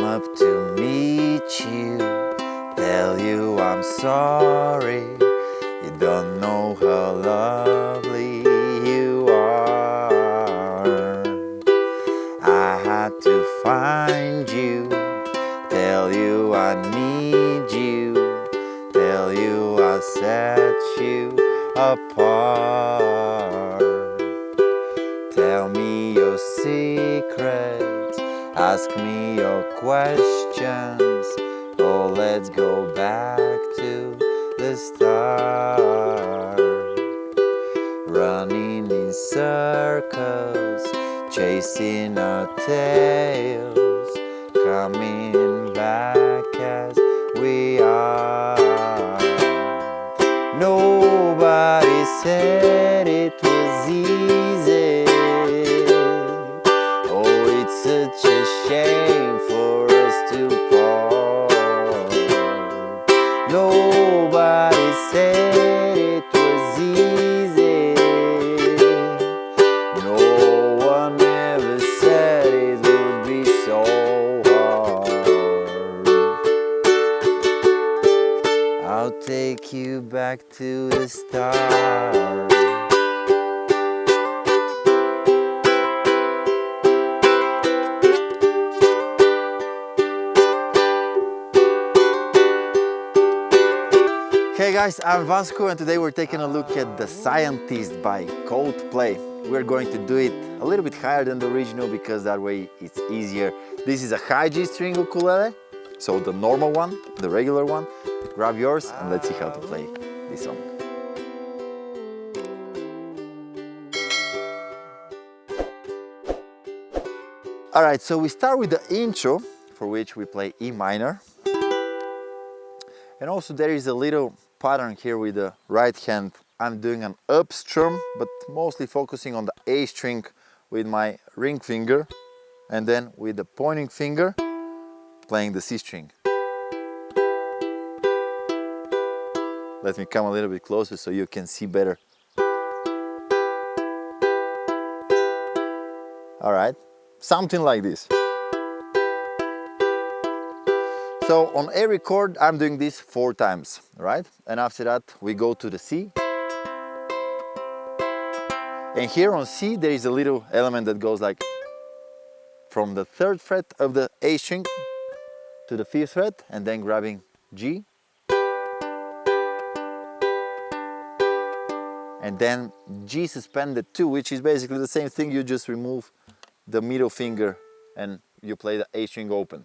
up to meet you, tell you I'm sorry. You don't know how lovely you are. I had to find you, tell you I need you, tell you I set you apart. Tell me your secrets, ask me your questions. Oh, let's go back to the start. Running in circles, chasing our tails, coming back as we are. Nobody said it was easy. Oh, it's such a shame for us to part. Nobody said it was easy. No one ever said it would be so hard. I'll take you back to the start. Hey guys, I'm Vasco and today we're taking a look at The Scientist by Coldplay. We're going to do it a little bit higher than the original because that way it's easier. This is a high G string ukulele, so the normal one, the regular one. Grab yours and let's see how to play this song. Alright, so we start with the intro, for which we play E minor. And also there is a little pattern here with the right hand. I'm doing an up strum, but mostly focusing on the A string with my ring finger, and then with the pointing finger playing the C string. Let me come a little bit closer so you can see better. Alright, something like this. So on every chord I'm doing this 4 times, right? And after that we go to the C. And here on C there is a little element that goes like from the 3rd fret of the A string to the 5th fret, and then grabbing G. And then G suspended 2, which is basically the same thing, you just remove the middle finger and you play the A string open.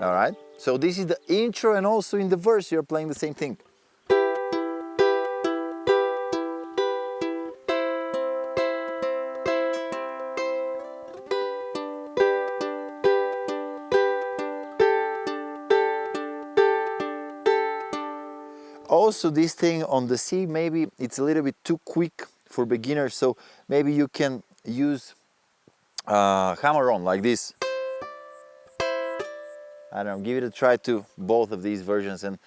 Alright, so this is the intro, and also in the verse you're playing the same thing. Also this thing on the C, maybe it's a little bit too quick for beginners, so maybe you can use hammer on like this. I don't know, give it a try to both of these versions and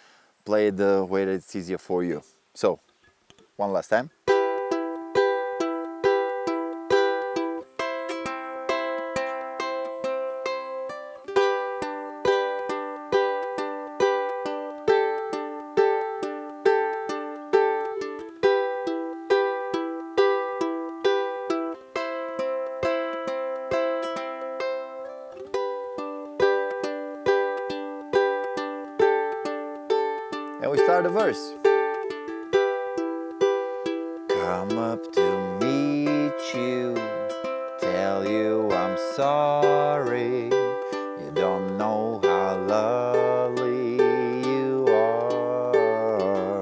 play it the way that it's easier for you. So, one last time. And we start the verse. Come up to meet you, tell you I'm sorry. You don't know how lovely you are.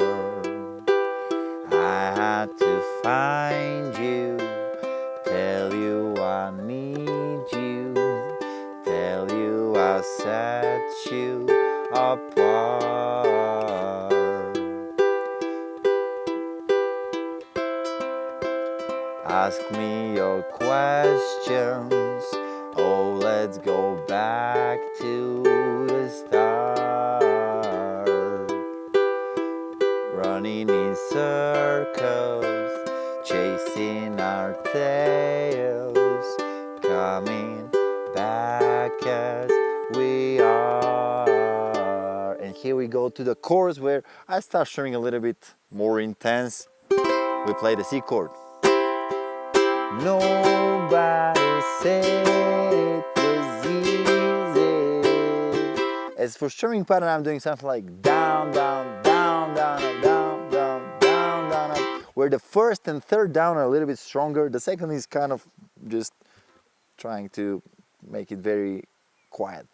I had to find you, tell you I need you, tell you I set you apart. Ask me your questions. Oh, let's go back to the start. Running in circles, chasing our tails, coming back as we are. And here we go to the chorus where I start strumming a little bit more intense. We play the C chord. Nobody said it was easy. As for strumming pattern, I'm doing something like down, down, down, down, up, down, down, down, down, up, where the first and third down are a little bit stronger. The second is kind of just trying to make it very quiet.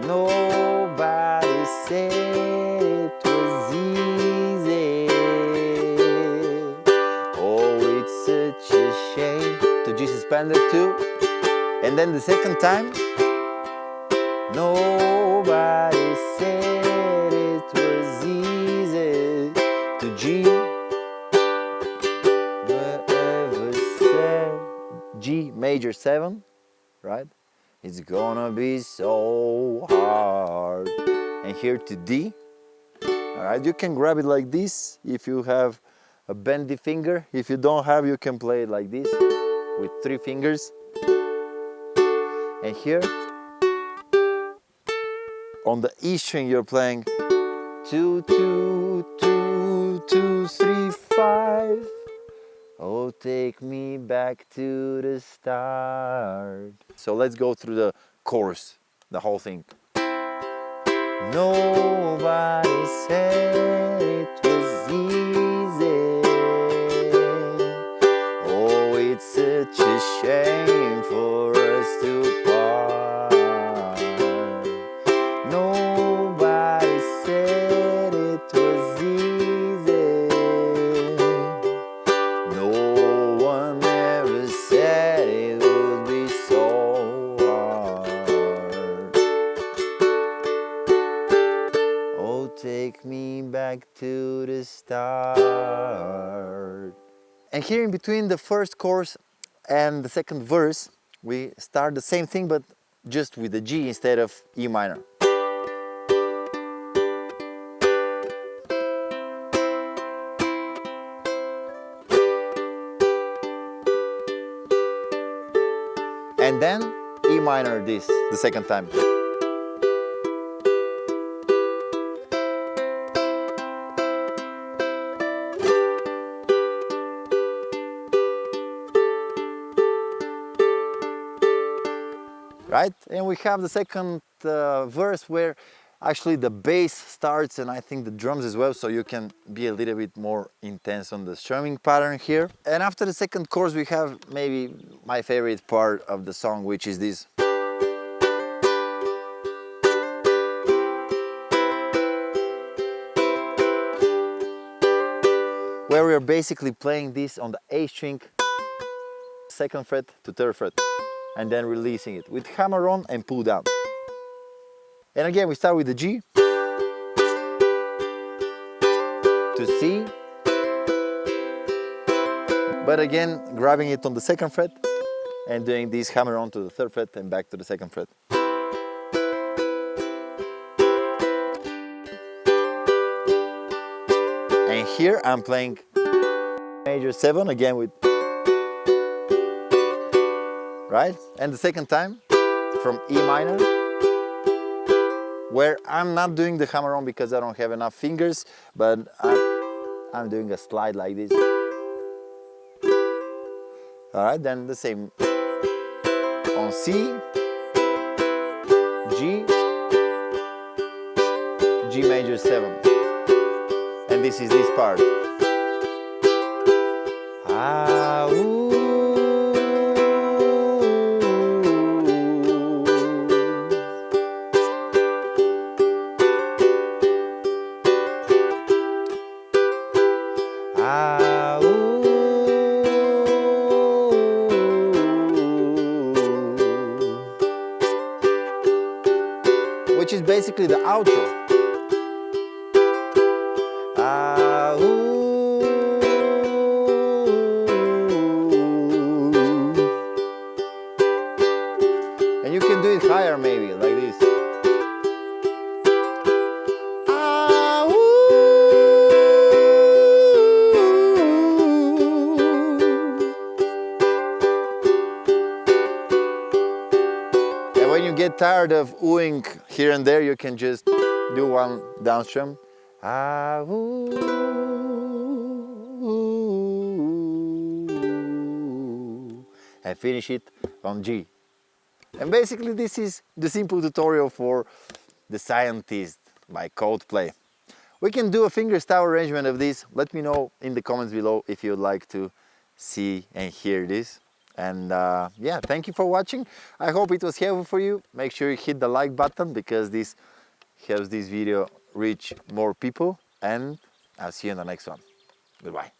Nobody said it was easy. Oh, it's such a shame. To G suspended too. And then the second time. Nobody said it was easy. To G. Whoever said G major 7, right? It's gonna be so hard. And here to D. Alright, you can grab it like this if you have a bendy finger. If you don't have, you can play it like this with 3 fingers. And here on the E string you're playing 2, 2, 2, 2, 3, 5. Oh, take me back to the start. So let's go through the chorus, the whole thing. Nobody said it was easy. Oh, it's such a shame for us to part. Nobody said it was easy. No one ever said it would be so hard. Oh, take me back to the start. And here in between the first chorus and the second verse, we start the same thing but just with the G instead of E minor. And then E minor this, the second time. Right? And we have the second verse where actually the bass starts and I think the drums as well, so you can be a little bit more intense on the strumming pattern here. And after the second chorus we have maybe my favorite part of the song, which is this. Where we are basically playing this on the A string, 2nd fret to 3rd fret, and then releasing it with hammer on and pull down. And again we start with the G to C, but again grabbing it on the 2nd fret and doing this hammer on to the 3rd fret and back to the 2nd fret. And here I'm playing major 7 again with, right? And the second time from E minor, where I'm not doing the hammer on because I don't have enough fingers, but I'm doing a slide like this. Alright, then the same on C, G, G major 7. And this is this part. Ah, ooh. Ah, ooh. Which is basically the outro. Ah, ooh. And you can do it higher maybe, like this. Ah, ooh. when you get tired of oohing here and there, you can just do one downstrum. Ah, ooh, and finish it on G. And basically this is the simple tutorial for The Scientist by Coldplay. We can do a fingerstyle arrangement of this. Let me know in the comments below if you'd like to see and hear this. And yeah, thank you for watching. I hope it was helpful for you. Make sure you hit the like button because this helps this video reach more people. And I'll see you in the next one. Goodbye.